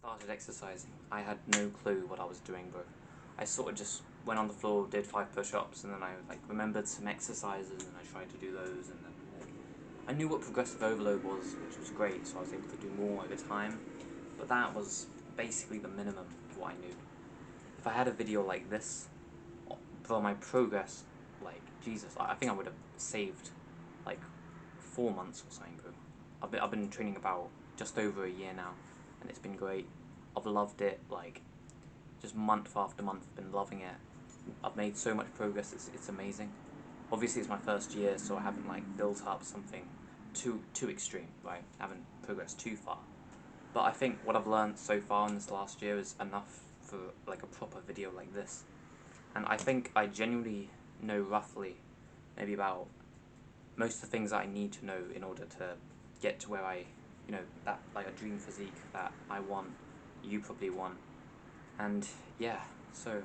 Started exercising, I had no clue what I was doing, bro. I sort of just went on the floor, did 5 push-ups, and then I remembered some exercises, and I tried to do those, and then I knew what progressive overload was, which was great, so I was able to do more over time. But that was basically the minimum of what I knew. If I had a video like this, bro, my progress, like Jesus, I think I would have saved like 4 months or something, bro. I've been training about just over a year now, and it's been great. I've loved it, like, just month after month, I've been loving it. I've made so much progress, it's amazing. Obviously it's my first year, so I haven't like built up something too extreme, right? I haven't progressed too far. But I think what I've learned so far in this last year is enough for like a proper video like this. And I think I genuinely know roughly maybe about most of the things that I need to know in order to get to where that like a dream physique that I want, you probably want. And yeah, so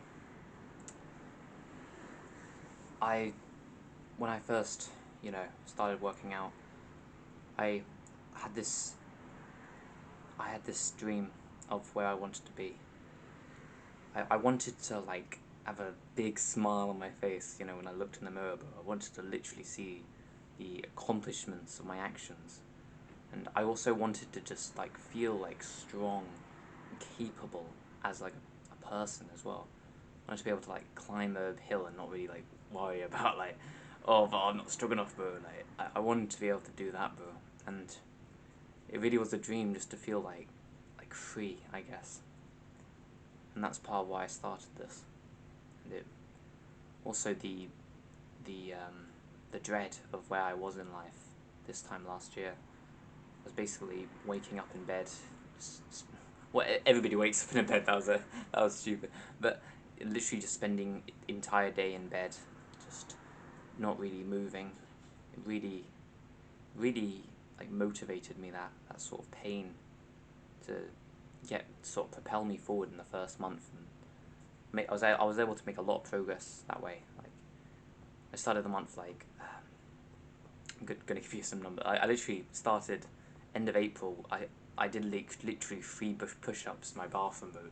when I first, started working out, I had this dream of where I wanted to be. I wanted to like have a big smile on my face, when I looked in the mirror, but I wanted to literally see the accomplishments of my actions. And I also wanted to just like feel like strong and capable as like a person as well. I wanted to be able to like climb a hill and not really like worry about like, oh, but I'm not strong enough, bro. Like I wanted to be able to do that, bro. And it really was a dream just to feel like free, I guess. And that's part of why I started this. And it also the dread of where I was in life this time last year. I was basically waking up in bed. Well, everybody wakes up in a bed. That was stupid. But literally just spending the entire day in bed, just not really moving. It really like motivated me, that sort of pain, to sort of propel me forward in the first month. And I was able to make a lot of progress that way. Like I started the month like I'm gonna give you some number. I literally started end of April. I did literally 3 push-ups in my bathroom, but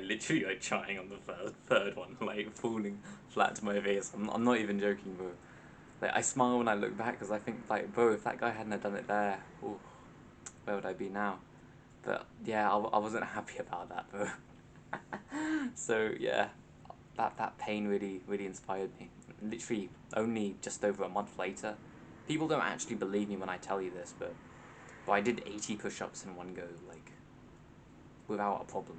literally like trying on the third one, like falling flat to my face. I'm not even joking, bro. Like I smile when I look back because I think like, bro, if that guy hadn't have done it there, ooh, where would I be now? But yeah, I wasn't happy about that, bro. So yeah, that pain really inspired me. Literally only just over a month later, people don't actually believe me when I tell you this, but I did 80 push-ups in one go, like without a problem.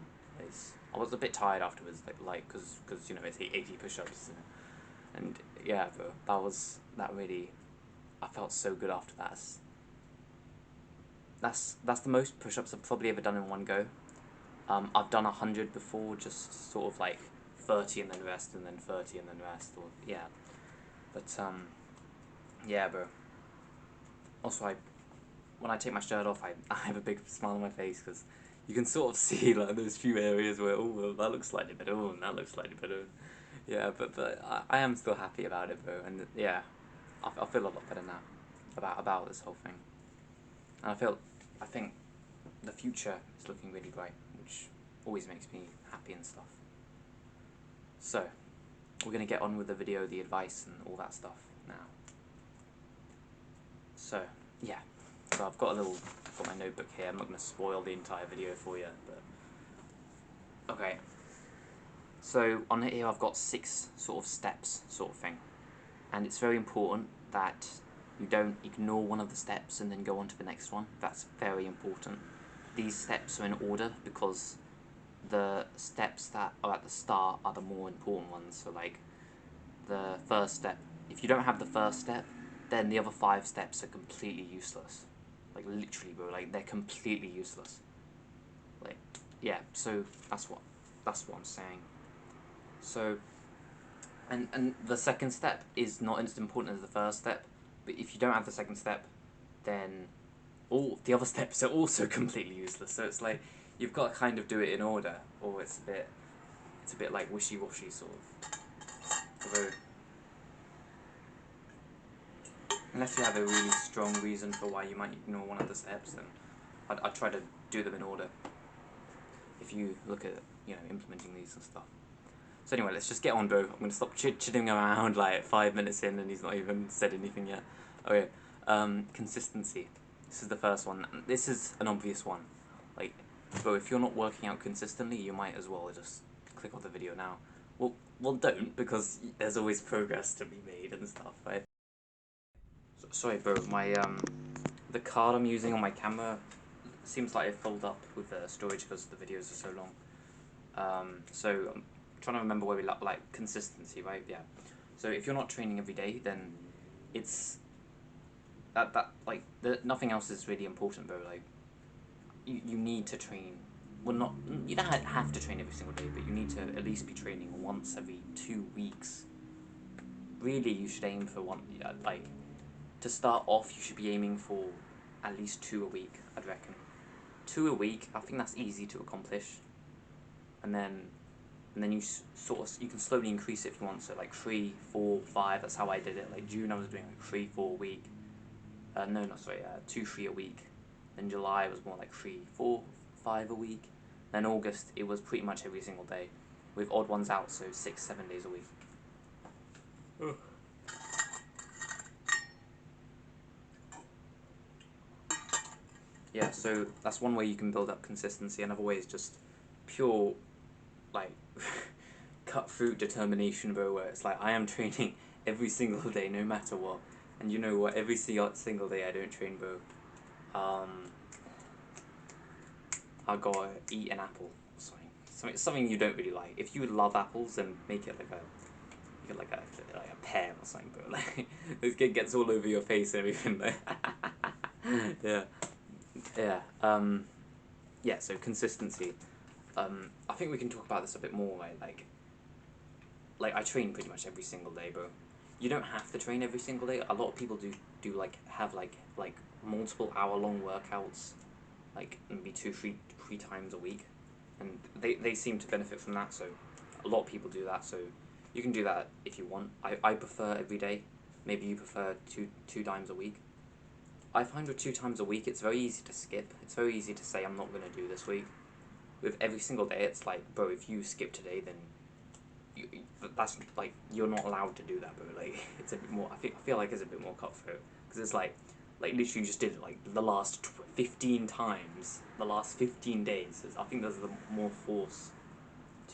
I was a bit tired afterwards, cause it's 80 push-ups, and yeah, bro, that really, I felt so good after that. That's the most push-ups I've probably ever done in one go. I've done 100 before, just sort of like 30 and then rest, and then 30 and then rest, or yeah. But yeah, bro. Also, when I take my shirt off, I have a big smile on my face because you can sort of see like those few areas where, oh, well, that looks slightly better, oh, and that looks slightly better. Yeah, but I am still happy about it, bro. And yeah, I feel a lot better now about this whole thing. And I think the future is looking really bright, which always makes me happy and stuff. So, we're going to get on with the video, the advice, and all that stuff now. So, yeah. So I've got my notebook here. I'm not going to spoil the entire video for you, but okay. So on here I've got 6 sort of steps, sort of thing, and it's very important that you don't ignore one of the steps and then go on to the next one. That's very important. These steps are in order because the steps that are at the start are the more important ones. So like the first step, if you don't have the first step, then the other 5 steps are completely useless. Like literally, bro, like they're completely useless. Like, yeah, so that's what I'm saying. So and the second step is not as important as the first step, but if you don't have the second step, then all the other steps are also completely useless. So it's like you've got to kind of do it in order, or it's a bit like wishy-washy sort of. Although, unless you have a really strong reason for why you might ignore one of the steps, then I'd try to do them in order. if you look at, you know, implementing these and stuff. So anyway, let's just get on, bro. I'm gonna stop chitting around like 5 minutes in, and he's not even said anything yet. Okay, consistency. This is the first one. This is an obvious one. Like, bro, if you're not working out consistently, you might as well just click off the video now. Well, don't, because there's always progress to be made and stuff, right? Sorry, bro. My the card I'm using on my camera seems like it filled up with storage because the videos are so long. So I'm trying to remember where we like consistency, right? Yeah. So if you're not training every day, then it's that like nothing else is really important, bro. Like you need to train. Well, not you don't have to train every single day, but you need to at least be training once every 2 weeks. Really, you should aim for one. Like to start off, you should be aiming for at least 2 a week. I'd reckon 2 a week. I think that's easy to accomplish, and then you you can slowly increase it if you want. So like 3, 4, 5. That's how I did it. Like June, I was doing like 3, 4 a week. No, not sorry. 2, 3 a week. Then July was more like 3, 4, 5 a week. Then August, it was pretty much every single day, with odd ones out. So 6, 7 days a week. Ugh. Yeah, so that's one way you can build up consistency. Another way is just pure, like, cut through determination, bro, where it's like, I am training every single day, no matter what. And you know what, every single day I don't train, bro, I gotta eat an apple. Something you don't really like. If you love apples, then make it like a pear or something, bro. Like, this kid gets all over your face and everything. Yeah. Yeah. Yeah. So consistency. I think we can talk about this a bit more. Like I train pretty much every single day, bro. You don't have to train every single day. A lot of people do like have like multiple hour-long workouts, like maybe 2, 3 times a week, and they seem to benefit from that. So a lot of people do that. So you can do that if you want. I prefer every day. Maybe you prefer two times a week. I find with 2 times a week, it's very easy to skip. It's very easy to say I'm not gonna do this week. With every single day, it's like, bro, if you skip today, then that's like you're not allowed to do that, bro. Like it's a bit more. I feel like it's a bit more cutthroat because it's like literally you just did it like the last 15 times, the last 15 days. I think there's the more force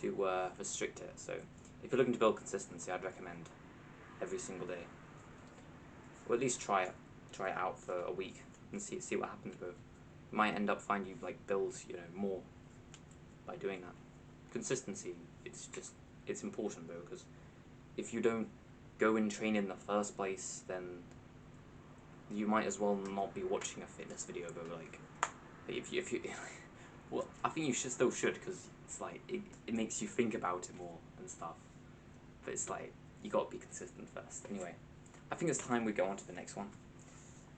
to restrict it. So if you're looking to build consistency, I'd recommend every single day, or at least try it out for a week and see what happens, bro. You might end up finding you like build more by doing that. Consistency, it's important, bro, because if you don't go and train in the first place, then you might as well not be watching a fitness video, bro. Like if you well, I think you still should, because it's like it makes you think about it more and stuff, but it's like you got to be consistent first. Anyway, I think it's time we go on to the next one,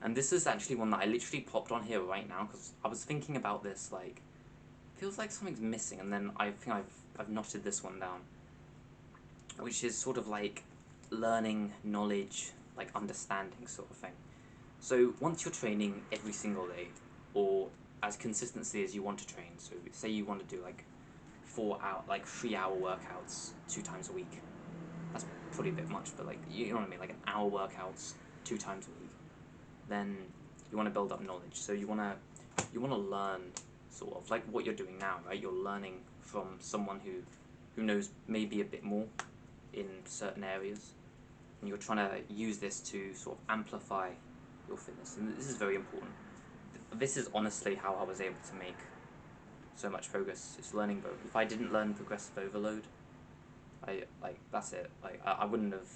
and this is actually one that I literally popped on here right now because I was thinking about this. Like, feels like something's missing, and then I think I've noted this one down, which is sort of like learning, knowledge, like understanding sort of thing. So once you're training every single day, or as consistently as you want to train, so say you want to do like 3-hour workouts 2 times a week. That's probably a bit much, but like you know what I mean, like an hour workouts 2 times a week. Then you want to build up knowledge. So you wanna learn sort of like what you're doing now, right? You're learning from someone who knows maybe a bit more in certain areas, and you're trying to use this to sort of amplify your fitness, and this is very important. This is honestly how I was able to make so much progress. It's learning, bro. If I didn't learn progressive overload, that's it. Like I wouldn't have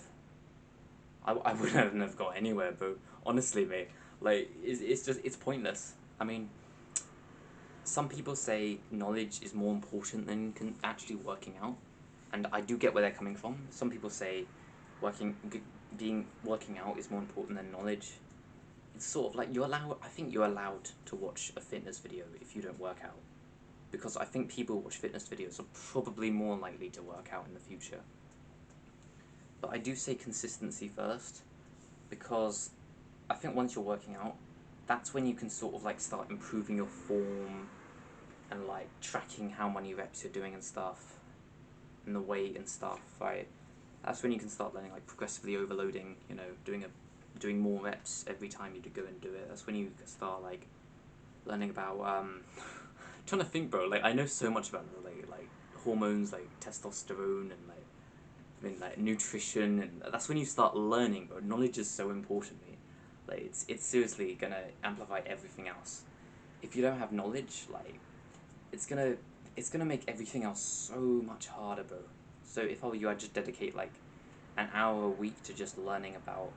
got anywhere, bro. Honestly, mate. Like it's pointless. I mean, some people say knowledge is more important than actually working out, and I do get where they're coming from. Some people say working out is more important than knowledge. It's sort of like I think you're allowed to watch a fitness video if you don't work out, because I think people who watch fitness videos are probably more likely to work out in the future. But I do say consistency first, because I think once you're working out, that's when you can sort of like start improving your form, and like tracking how many reps you're doing and stuff, and the weight and stuff, right? That's when you can start learning, like progressively overloading, you know, doing more reps every time you go and do it. That's when you start like learning about trying to think, bro. Like I know so much about like hormones, like testosterone, and like I mean like nutrition, and that's when you start learning, bro. Knowledge is so important, mate. Like it's seriously gonna amplify everything else. If you don't have knowledge, like it's gonna make everything else so much harder, bro. So if I were you, I'd just dedicate like an hour a week to just learning about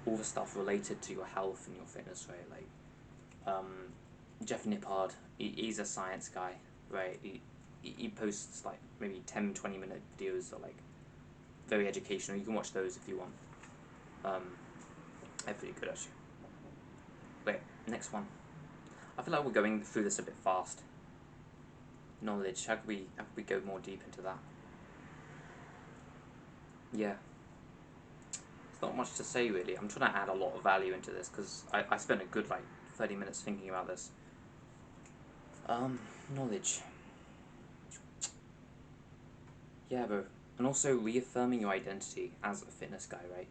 all the stuff related to your health and your fitness, right? Like Jeff Nippard, he's a science guy, right? He posts like maybe 10-20 minute videos that are like very educational. You can watch those if you want. They're pretty good actually. Wait, next one. I feel like we're going through this a bit fast. Knowledge. How could we go more deep into that? Yeah. There's not much to say really. I'm trying to add a lot of value into this because I spent a good like 30 minutes thinking about this. Knowledge. Yeah, bro. And also reaffirming your identity as a fitness guy, right?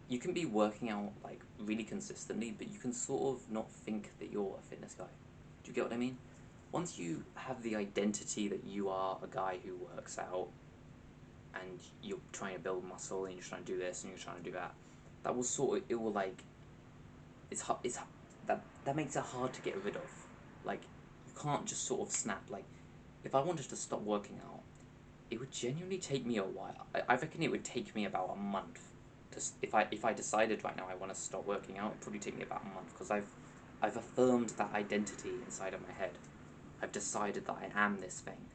You can be working out like really consistently, but you can sort of not think that you're a fitness guy. Do you get what I mean? Once you have the identity that you are a guy who works out and you're trying to build muscle and you're trying to do this and you're trying to do that, that will sort of, it will like, that makes it hard to get rid of. Like, you can't just sort of snap. Like, if I wanted to stop working out, it would genuinely take me a while. I reckon it would take me about a month. If I decided right now I want to stop working out, it'd probably take me about a month because I've affirmed that identity inside of my head. I've decided that I am this thing,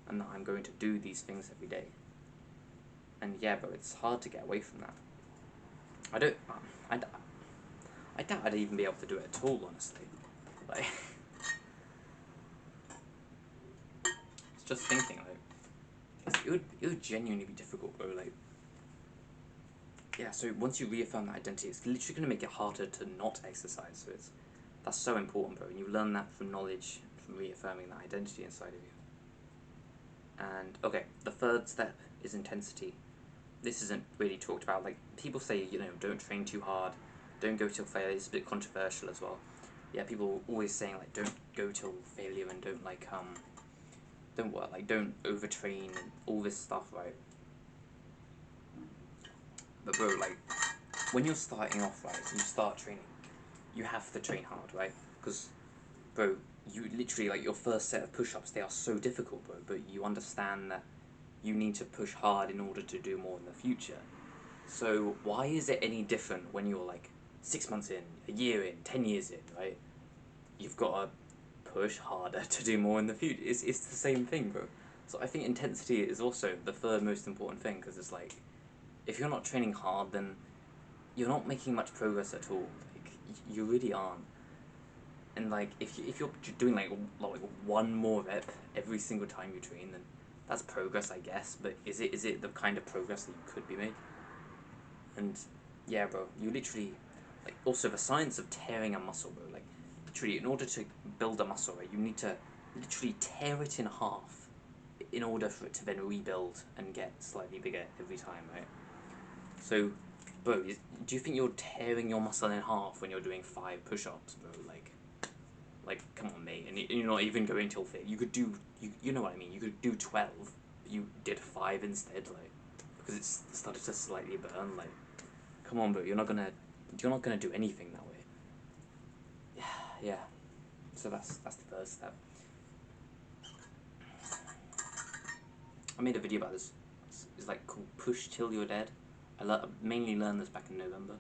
and that I'm going to do these things every day. And yeah, but it's hard to get away from that. I don't. I doubt I'd even be able to do it at all, honestly. Like, it's just thinking like it would genuinely be difficult, bro. Like, yeah. So once you reaffirm that identity, it's literally gonna make it harder to not exercise. So that's so important, bro. And you learn that from knowledge, from reaffirming that identity inside of you. And okay, the third step is intensity. This isn't really talked about. Like people say, you know, don't train too hard, don't go till failure. It's a bit controversial as well. Yeah, people always saying like don't go till failure and don't overtrain and all this stuff, right? But bro, like when you're starting off, right, you start training, you have to train hard, right? Because bro, you literally like your first set of push-ups, they are so difficult, bro. But you understand that you need to push hard in order to do more in the future. So why is it any different when you're like 6 months in, a year in, 10 years in, right? You've got to push harder to do more in the future. It's the same thing, bro. So I think intensity is also the third most important thing because it's like if you're not training hard, then you're not making much progress at all. Like you really aren't. And like if you're doing like one more rep every single time you train, then that's progress, I guess. But is it the kind of progress that you could be making? And yeah, bro, you literally like also the science of tearing a muscle, bro. Like literally, in order to build a muscle, right, you need to literally tear it in half in order for it to then rebuild and get slightly bigger every time, right? So, bro, do you think you're tearing your muscle in half when you're doing 5 push-ups, bro? Like, come on, mate. And you're not even going till 5. You could do, you know what I mean? You could do 12, but you did 5 instead, like, because it's started to slightly burn. Like, come on, bro. You're not gonna do anything that way. Yeah. So that's the first step. I made a video about this. It's like called Push Till You're Dead. I mainly learned this back in November.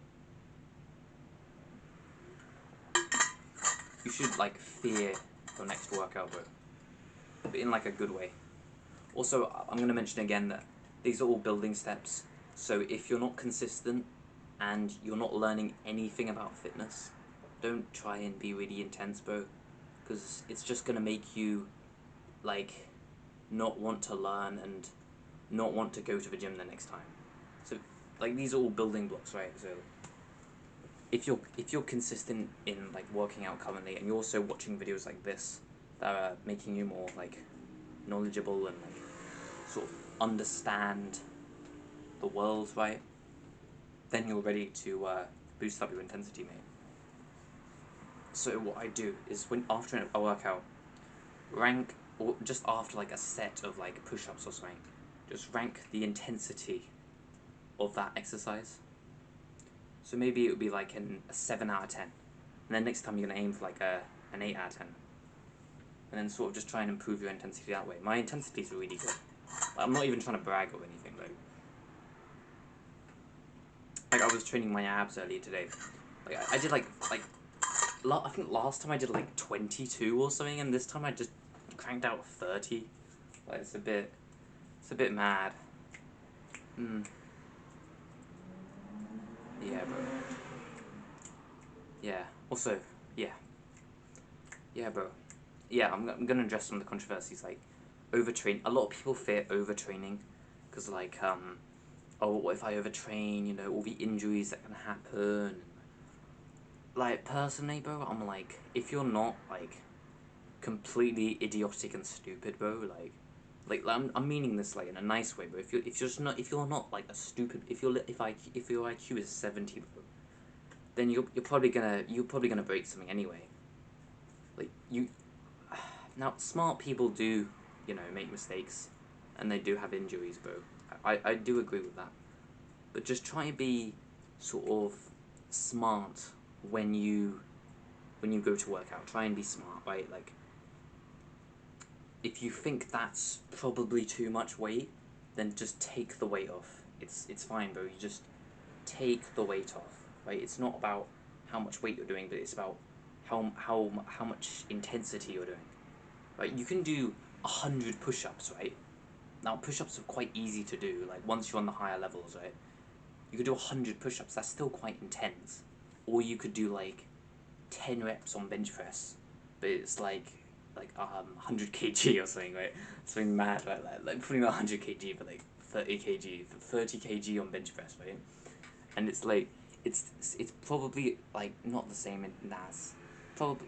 You should like fear your next workout, bro, but in like a good way. Also, I'm gonna mention again that these are all building steps. So if you're not consistent and you're not learning anything about fitness, don't try and be really intense, bro, because it's just gonna make you like not want to learn and not want to go to the gym the next time. So like these are all building blocks, right? So if you're consistent in like working out currently and you're also watching videos like this, that are making you more like knowledgeable and like sort of understand the world, right? Then you're ready to boost up your intensity, mate. So what I do is when after a workout, rank, or just after like a set of like push-ups or something, just rank the intensity of that exercise. So maybe it would be like a 7 out of 10, and then next time you're gonna aim for like an 8 out of 10, and then sort of just try and improve your intensity that way. My intensity is really good. Like, I'm not even trying to brag or anything though. Like I was training my abs earlier today. Like I did like I think last time I did like 22 or something, and this time I just cranked out 30. Like it's a bit mad. Yeah, bro. Yeah. Also, yeah. Yeah, bro. Yeah, I'm gonna address some of the controversies, like overtrain. A lot of people fear overtraining, because like oh, what if I overtrain? You know, all the injuries that can happen. Like personally, bro, I'm like, if you're not like completely idiotic and stupid, bro, like I'm meaning this like in a nice way, bro. If you're not like a stupid, if your IQ is 70, bro, then you're probably gonna break something anyway. Like you, now smart people do, you know, make mistakes, and they do have injuries, bro. I do agree with that, but just try and be sort of smart when you go to work out. Try and be smart, right? Like if you think that's probably too much weight, then just take the weight off. It's fine, bro. You just take the weight off, right? It's not about how much weight you're doing, but it's about how much intensity you're doing, right? You can do 100 push-ups, right? Now push-ups are quite easy to do. Like once you're on the higher levels, right? You could do 100 push-ups. That's still quite intense. Or you could do like 10 reps on bench press, but it's like 100 kg or something, right? Something mad, right? Like putting 100 kg but like 30 kg on bench press, right? And it's like it's probably like not the same as probably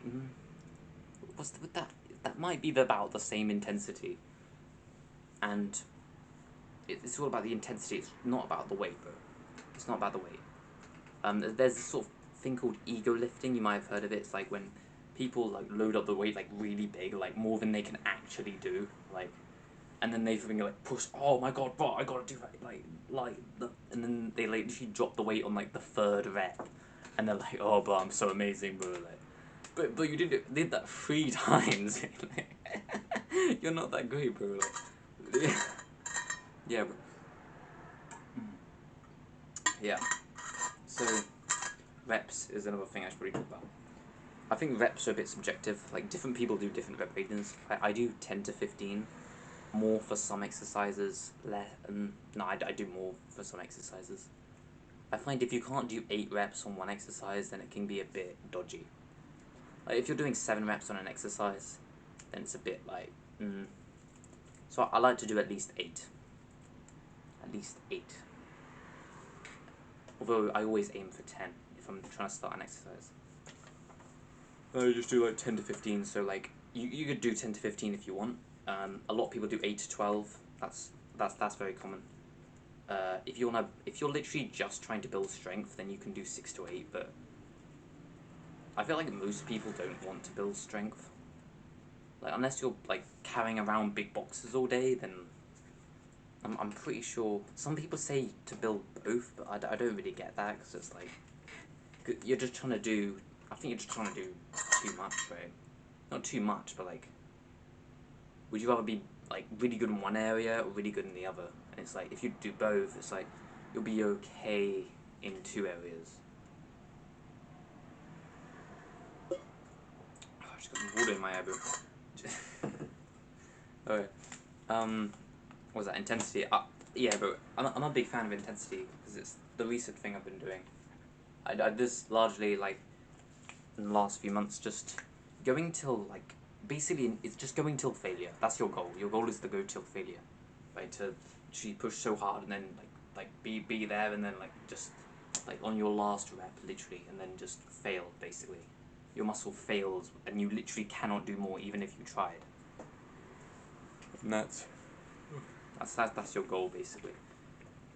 what's with that might be about the same intensity, and it's all about the intensity. It's not about the weight, bro. It's not about the weight. There's this sort of thing called ego lifting. You might have heard of it. It's like when people like load up the weight like really big, like more than they can actually do, like, and then they think like push. Oh my god, bro, I gotta do that, and then they like literally drop the weight on like the third rep, and they're like, oh, bro, I'm so amazing, bro, like, but you did that 3 times. You're not that great, bro. Like, yeah, bro. Yeah. So reps is another thing I should probably talk about. I think reps are a bit subjective. Like different people do different rep ratings. I do 10 to 15, more for some exercises. No, I do more for some exercises. I find if you can't do 8 reps on one exercise, then it can be a bit dodgy. Like if you're doing 7 reps on an exercise, then it's a bit like. So I like to do at least 8. At least 8. Although I always aim for 10 if I'm trying to start an exercise. I just do like 10 to 15, so like you could do 10 to 15 if you want. A lot of people do 8 to 12. That's very common. If you're literally just trying to build strength, then you can do 6 to 8. But I feel like most people don't want to build strength. Like unless you're like carrying around big boxes all day, then I'm pretty sure some people say to build both, but I don't really get that because it's like you're just trying to do. I think you're just trying to do too much, right? Not too much, but like, would you rather be like really good in one area or really good in the other? And it's like if you do both, it's like you'll be okay in 2 areas. Oh, I just got some water in my eye, bro. Okay. What was that? Intensity. Yeah, bro. I'm a big fan of intensity because it's the recent thing I've been doing. I this largely like in the last few months just going till like basically it's just going till failure. That's your goal. Your goal is to go till failure, right? To actually push so hard and then be there and then like just like on your last rep literally and then just fail basically. your muscle fails and you literally cannot do more even if you tried. And that's your goal basically.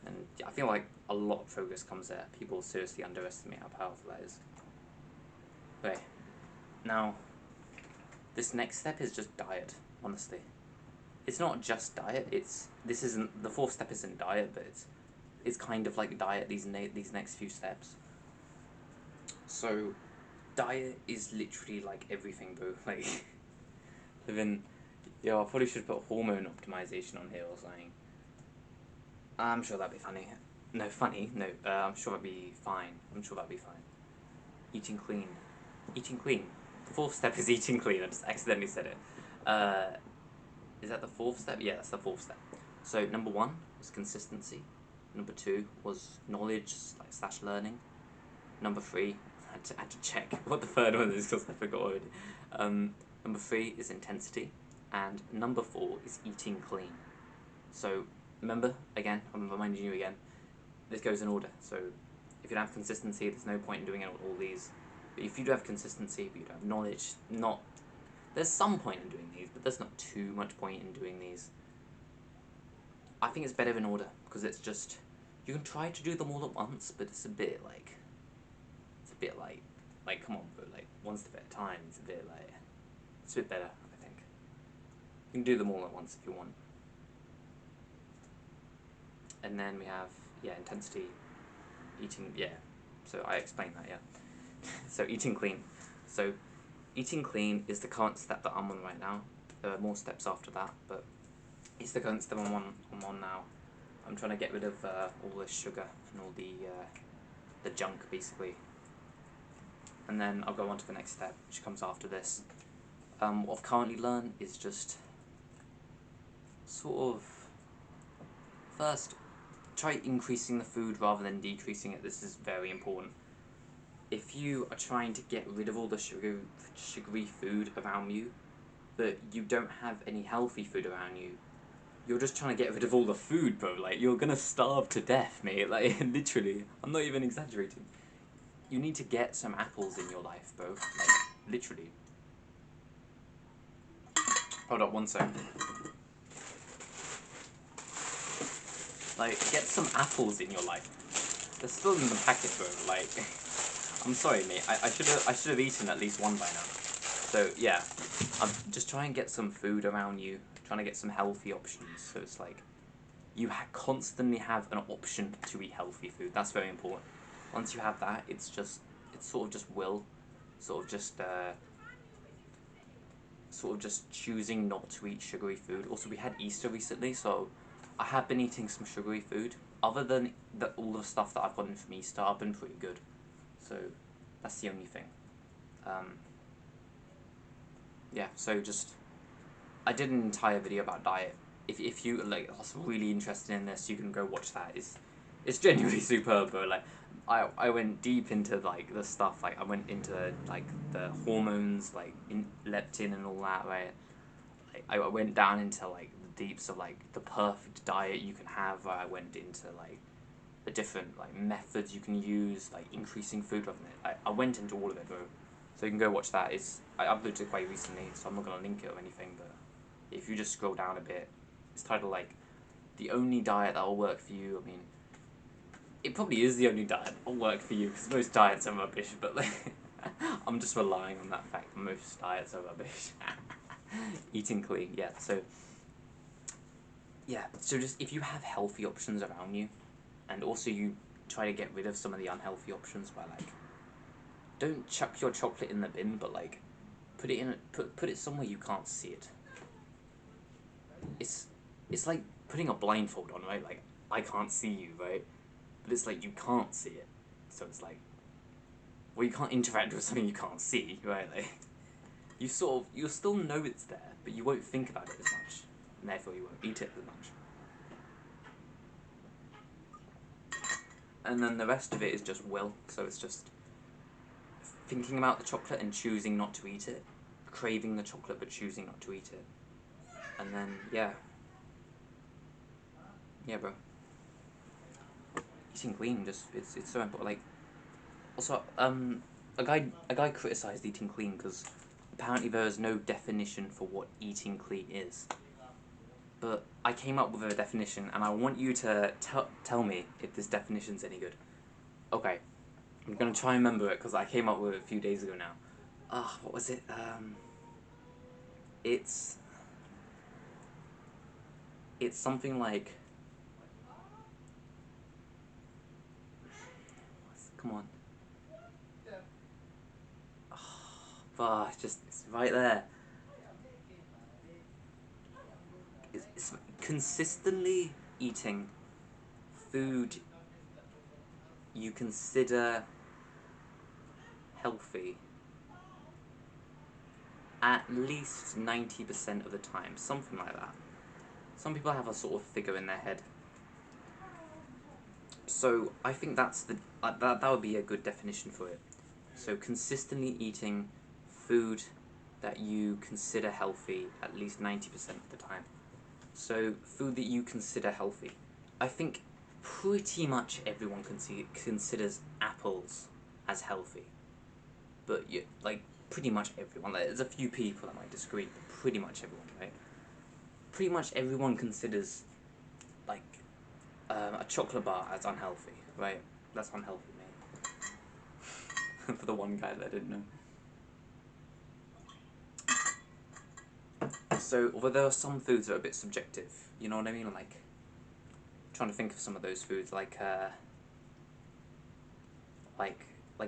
And I feel like a lot of progress comes there. People seriously underestimate how powerful that is. Okay, now this next step is just diet, honestly. It's not just diet, this isn't, the fourth step isn't diet, but it's kind of like diet, these next few steps. So, diet is literally like everything, bro. Like, even, I probably should put hormone optimization on here or something. I'm sure that'd be funny. No, funny? No, I'm sure that'd be fine. Eating clean. Eating clean. The fourth step is eating clean. I just accidentally said it. Is that the fourth step? Yeah, that's the fourth step. So number 1 was consistency. Number 2 was knowledge / learning. Number 3, I had to check what the third one is because I forgot already. Number 3 is intensity, and number 4 is eating clean. So remember, again, I'm reminding you again, this goes in order. So if you don't have consistency, there's no point in doing all these. But if you do have consistency, but you don't have knowledge, there's some point in doing these, but there's not too much point in doing these. I think it's better in order, because it's just, you can try to do them all at once, but it's a bit like, come on, but like, one step at a time, it's a bit better, I think. You can do them all at once if you want. And then we have, intensity, eating, so I explained that, So eating clean. So eating clean is the current step that I'm on right now. There are more steps after that, but it's the current step I'm on now. I'm trying to get rid of all the sugar and all the junk, basically. And then I'll go on to the next step, which comes after this. What I've currently learned is just sort of, first, try increasing the food rather than decreasing it. This is very important. If you are trying to get rid of all the sugary food around you, but you don't have any healthy food around you, you're just trying to get rid of all the food, bro. Like, you're gonna starve to death, mate. Like, literally. I'm not even exaggerating. You need to get some apples in your life, bro. Like, literally. Hold up, 1 second. Like, get some apples in your life. They're still in the packet, bro. Like, I'm sorry, mate. I should have eaten at least one by now. So yeah, I'm just trying to get some food around you. Trying to get some healthy options. So it's like, you constantly have an option to eat healthy food. That's very important. Once you have that, it's sort of just will, sort of just choosing not to eat sugary food. Also, we had Easter recently, so I have been eating some sugary food. Other than all the stuff that I've gotten from Easter, I've been pretty good. So that's the only thing. Yeah, so just, I did an entire video about diet. If you are really interested in this, you can go watch that. It's genuinely superb, bro. Like, I went deep into the stuff. Like, I went into the hormones, in leptin and all that. Right, I went down into the deeps of the perfect diet you can have. I went into the different methods you can use, increasing food. I went into all of it, bro. So you can go watch that. I uploaded it quite recently, so I'm not gonna link it or anything. But if you just scroll down a bit, it's titled the only diet that will work for you. I mean, it probably is the only diet that will work for you because most diets are rubbish. But I'm just relying on that fact that most diets are rubbish. Eating clean, yeah. So just if you have healthy options around you, and also you try to get rid of some of the unhealthy options by don't chuck your chocolate in the bin, but put it somewhere you can't see it. It's like putting a blindfold on, right? Like, I can't see you, right? But it's you can't see it. So it's well, you can't interact with something you can't see, right? You'll still know it's there, but you won't think about it as much, and therefore you won't eat it as much. And then the rest of it is just will. So it's just thinking about the chocolate and choosing not to eat it, craving the chocolate but choosing not to eat it, and then yeah, bro. Eating clean, just it's so important. Also, a guy criticized eating clean because apparently there is no definition for what eating clean is. But I came up with a definition, and I want you to tell me if this definition's any good. Okay, I'm gonna try and remember it because I came up with it a few days ago now. What was it? It's something like. Come on. It's right there. It's consistently eating food you consider healthy at least 90% of the time, something like that. Some people have a sort of figure in their head. So I think that would be a good definition for it. So consistently eating food that you consider healthy at least 90% of the time. So food that you consider healthy. I think pretty much everyone considers apples as healthy. But pretty much everyone. Like, there's a few people that might disagree, but pretty much everyone, right? Pretty much everyone considers like a chocolate bar as unhealthy, right? That's unhealthy, mate. For the one guy that didn't know. So, although there are some foods that are a bit subjective, you know what I mean? Like, trying to think of some of those foods, like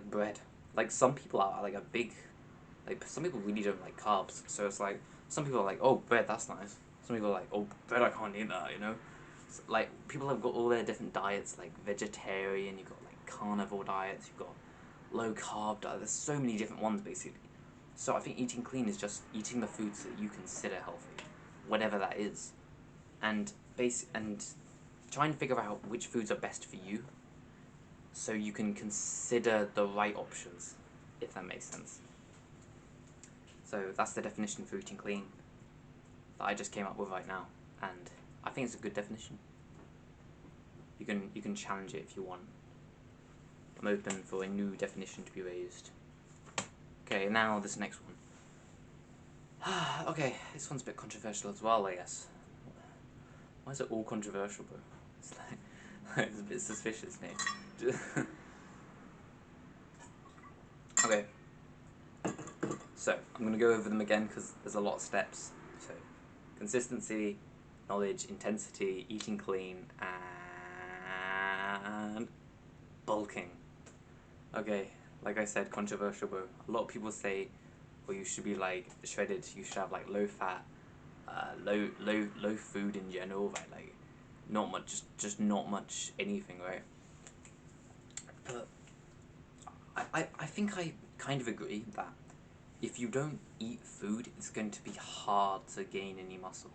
bread. Like, some people are like a big, like, some people really don't like carbs. So it's like, some people are like, oh, bread, that's nice. Some people are like, oh, bread, I can't eat that, you know? So, like, people have got all their different diets, like vegetarian, you've got like carnivore diets, you've got low carb diet. There's so many different ones, basically. So I think eating clean is just eating the foods that you consider healthy, whatever that is, and try and figure out which foods are best for you, so you can consider the right options, if that makes sense. So that's the definition for eating clean that I just came up with right now, and I think it's a good definition. You can challenge it if you want. I'm open for a new definition to be raised. Okay, now this next one. Okay, this one's a bit controversial as well, I guess. Why is it all controversial, bro? It's like it's a bit suspicious, mate. Okay. So, I'm going to go over them again because there's a lot of steps. So, consistency, knowledge, intensity, eating clean, and bulking. Okay, like I said, controversial, bro. A lot of people say, well, you should be like shredded, you should have like low fat, low food in general, right? Like, not much, just not much anything, right? But I think I kind of agree that if you don't eat food, it's going to be hard to gain any muscle.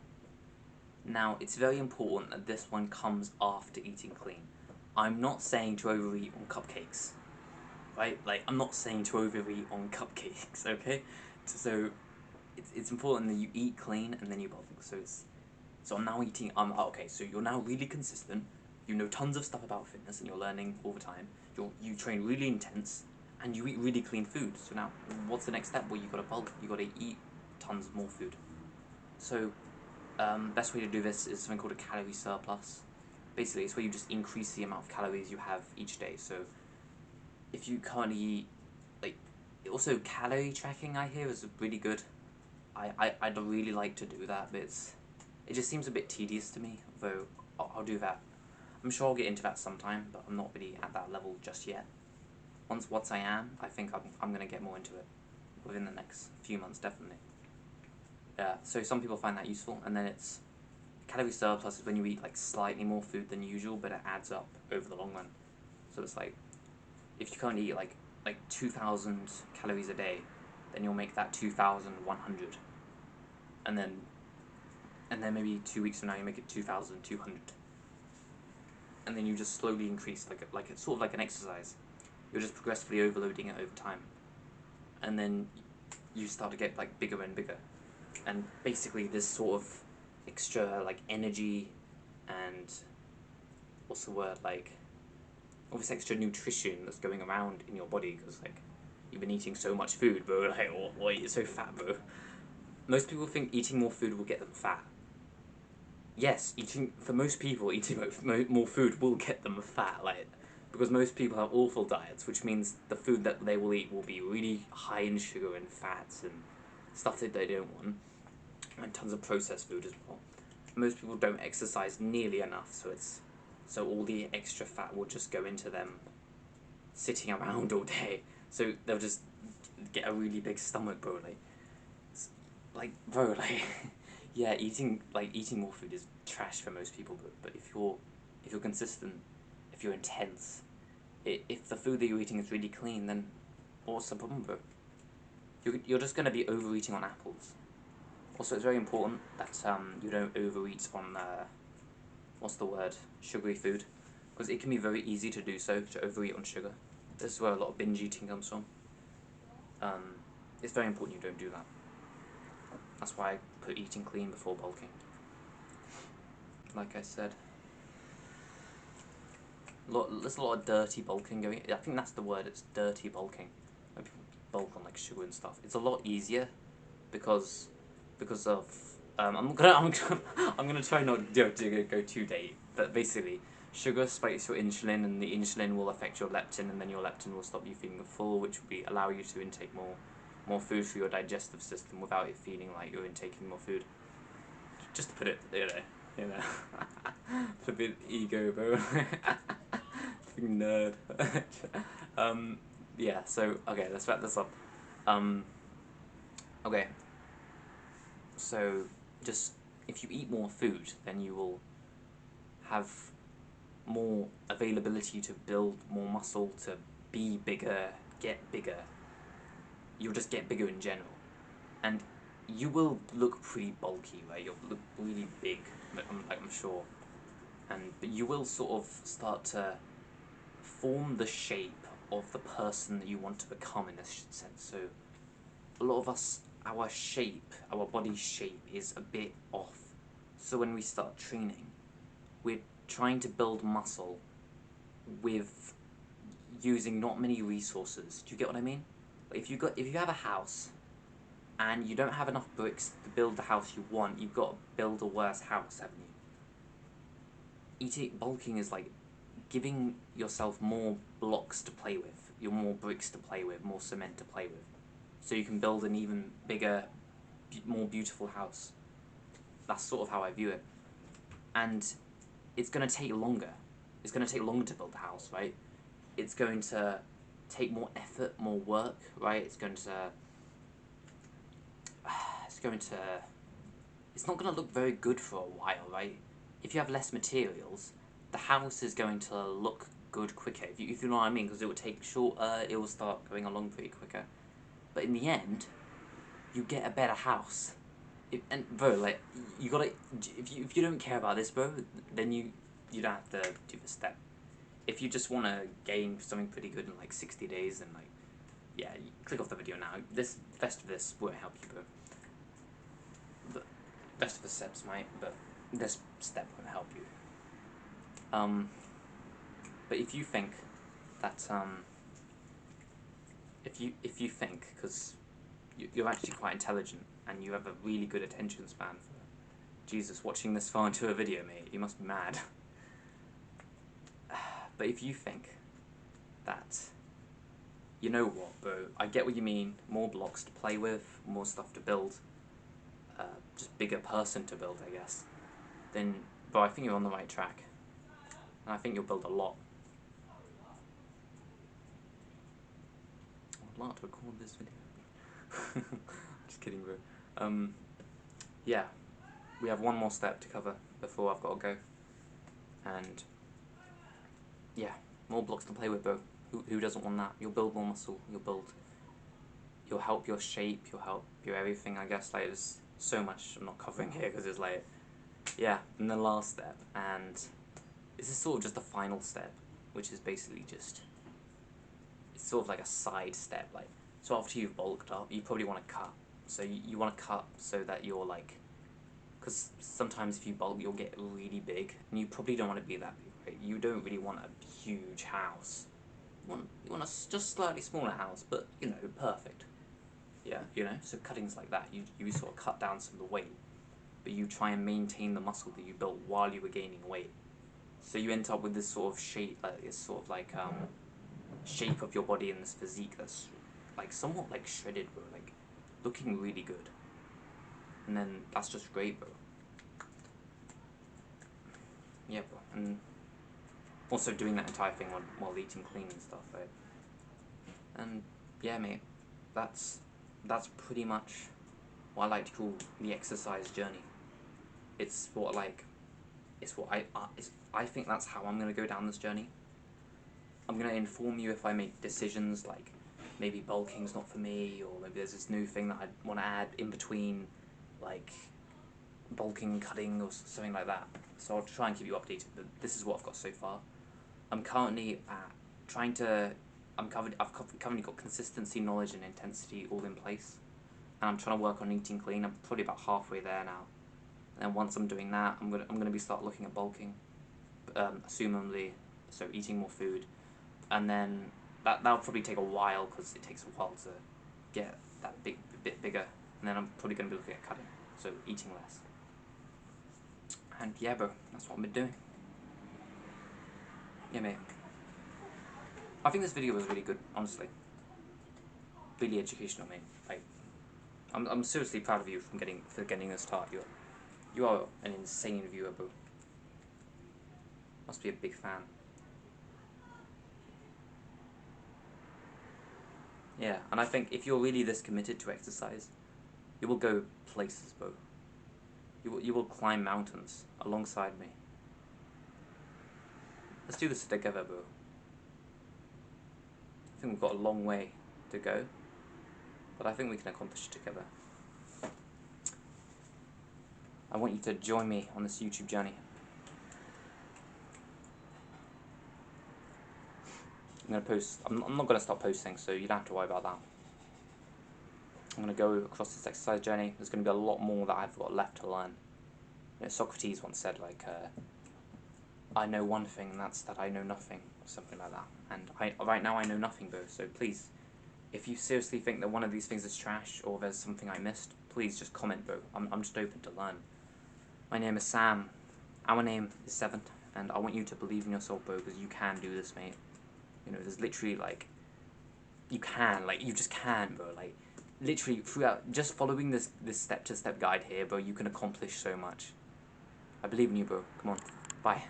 Now, it's very important that this one comes after eating clean. I'm not saying to overeat on cupcakes, right? Like, I'm not saying to overeat on cupcakes, okay? So, it's important that you eat clean and then you bulk. So I'm now eating, okay, so you're now really consistent, you know tons of stuff about fitness and you're learning all the time, you train really intense, and you eat really clean food. So now, what's the next step? Well, you gotta bulk, you gotta eat tons more food. So, best way to do this is something called a calorie surplus. Basically, it's where you just increase the amount of calories you have each day. So, if you currently eat, like, also calorie tracking I hear is really good. I'd really like to do that, but it just seems a bit tedious to me, though I'll do that. I'm sure I'll get into that sometime, but I'm not really at that level just yet. Once I am, I think I'm going to get more into it within the next few months, definitely. Yeah, so some people find that useful, and then it's calorie surplus is when you eat like slightly more food than usual, but it adds up over the long run. So it's like, if you currently eat like 2,000 calories a day, then you'll make that 2,100, and then maybe 2 weeks from now you make it 2,200, and then you just slowly increase like it's sort of like an exercise. You're just progressively overloading it over time, and then you start to get like bigger and bigger, and basically this sort of extra like energy and what's the word, like all this extra nutrition that's going around in your body, because like you've been eating so much food, bro. Like, why you're so fat, bro? Most people think eating more food will get them fat. Yes, for most people, eating more food will get them fat, like, because most people have awful diets, which means the food that they will eat will be really high in sugar and fats and stuff that they don't want, and tons of processed food as well. Most people don't exercise nearly enough, so all the extra fat will just go into them sitting around all day. So they'll just get a really big stomach, bro. Bro, yeah, eating more food is trash for most people. But if you're consistent, if you're intense, if the food that you're eating is really clean, then what's the problem, bro? You're just gonna be overeating on apples. Also, it's very important that you don't overeat on what's the word, sugary food, because it can be very easy to do so, to overeat on sugar. This is where a lot of binge eating comes from. It's very important you don't do that. That's why I put eating clean before bulking. Like I said, there's a lot of dirty bulking going. I think that's the word. It's dirty bulking. When people bulk on like sugar and stuff, it's a lot easier because of I'm gonna try not to go too deep, but basically sugar spikes your insulin, and the insulin will affect your leptin, and then your leptin will stop you feeling full, which will allow you to intake more food through your digestive system without it feeling like you're intaking more food. Just to put it, put a bit of ego, bro. Fucking nerd. Yeah. So okay, let's wrap this up. Okay. So just if you eat more food, then you will have more availability to build more muscle, to be bigger, get bigger. You'll just get bigger in general, and you will look pretty bulky, right? You'll look really big, I'm sure, but you will sort of start to form the shape of the person that you want to become in this sense. So a lot of us, our body shape is a bit off. So when we start training, we're trying to build muscle with using not many resources. Do you get what I mean? If you have a house and you don't have enough bricks to build the house you want, you've got to build a worse house, haven't you? Bulking is like giving yourself more blocks to play with, more bricks to play with, more cement to play with, so you can build an even bigger, more beautiful house. That's sort of how I view it. And it's going to take longer. It's going to take longer to build the house, right? It's going to take more effort, more work, right? It's not going to look very good for a while, right? If you have less materials, the house is going to look good quicker, if you know what I mean, because it will take shorter, it will start going along pretty quicker. But in the end, you get a better house. And bro, like, you gotta, if you don't care about this, bro, then you don't have to do the step. If you just want to gain something pretty good in like 60 days, then like, yeah, you click off the video now. The rest of this won't help you, bro. The rest of the steps might, but this step won't help you. But if you think that, if you think, because you're actually quite intelligent and you have a really good attention span for Jesus watching this far into a video, mate, you must be mad. But if you think that, you know what, bro, I get what you mean, more blocks to play with, more stuff to build, just bigger person to build, I guess, then, bro, I think you're on the right track. And I think you'll build a lot. I'd like to record this video. Just kidding, bro. Yeah, we have one more step to cover before I've got to go. And yeah, more blocks to play with, bro. Who doesn't want that? You'll build more muscle. You'll help your shape. You'll help your everything. I guess like there's so much I'm not covering here because it's like, yeah. And the last step, and this is sort of just the final step, which is basically just, it's sort of like a side step. Like, so after you've bulked up, you probably want to cut. So you want to cut so that you're like, because sometimes if you bulk, you'll get really big, and you probably don't want to be that big, right? You don't really want a huge house. you want a just slightly smaller house, but you know, perfect. Yeah, you know. So cuttings like that, you sort of cut down some of the weight, but you try and maintain the muscle that you built while you were gaining weight. So you end up with this sort of shape, like this sort of like shape of your body and this physique that's like somewhat like shredded, bro. Like looking really good. And then that's just great, bro. Yeah, bro. And also doing that entire thing while eating clean and stuff, right? And yeah, mate, that's pretty much what I like to call the exercise journey. It's what like, I think that's how I'm gonna go down this journey. I'm gonna inform you if I make decisions like maybe bulking's not for me, or maybe there's this new thing that I want to add in between, like bulking, cutting, or something like that. So I'll try and keep you updated. But this is what I've got so far. I'm currently at trying to. I've currently got consistency, knowledge, and intensity all in place, and I'm trying to work on eating clean. I'm probably about halfway there now. And once I'm doing that, I'm gonna be start looking at bulking, assumably, so eating more food, and then that'll probably take a while because it takes a while to get that bit bigger, and then I'm probably gonna be looking at cutting, so eating less. And yeah, bro, that's what I've been doing. Yeah, mate. I think this video was really good, honestly. Really educational, mate. Like, I'm seriously proud of you for getting this start. You are an insane viewer, bro. Must be a big fan. Yeah, and I think if you're really this committed to exercise, you will go places, bro. You will climb mountains alongside me. Let's do this together, bro. I think we've got a long way to go, but I think we can accomplish it together. I want you to join me on this YouTube journey. I'm gonna post. I'm not gonna stop posting, so you don't have to worry about that. I'm gonna go across this exercise journey. There's gonna be a lot more that I've got left to learn. You know, Socrates once said, like, I know one thing, and that's that I know nothing, or something like that. And right now I know nothing, bro. So please, if you seriously think that one of these things is trash, or there's something I missed, please just comment, bro. I'm just open to learn. My name is Sam. Our name is Seven, and I want you to believe in yourself, bro, because you can do this, mate. You know, there's literally, like, you just can, bro. Like, literally, throughout, just following this step-to-step guide here, bro, you can accomplish so much. I believe in you, bro. Come on. Bye.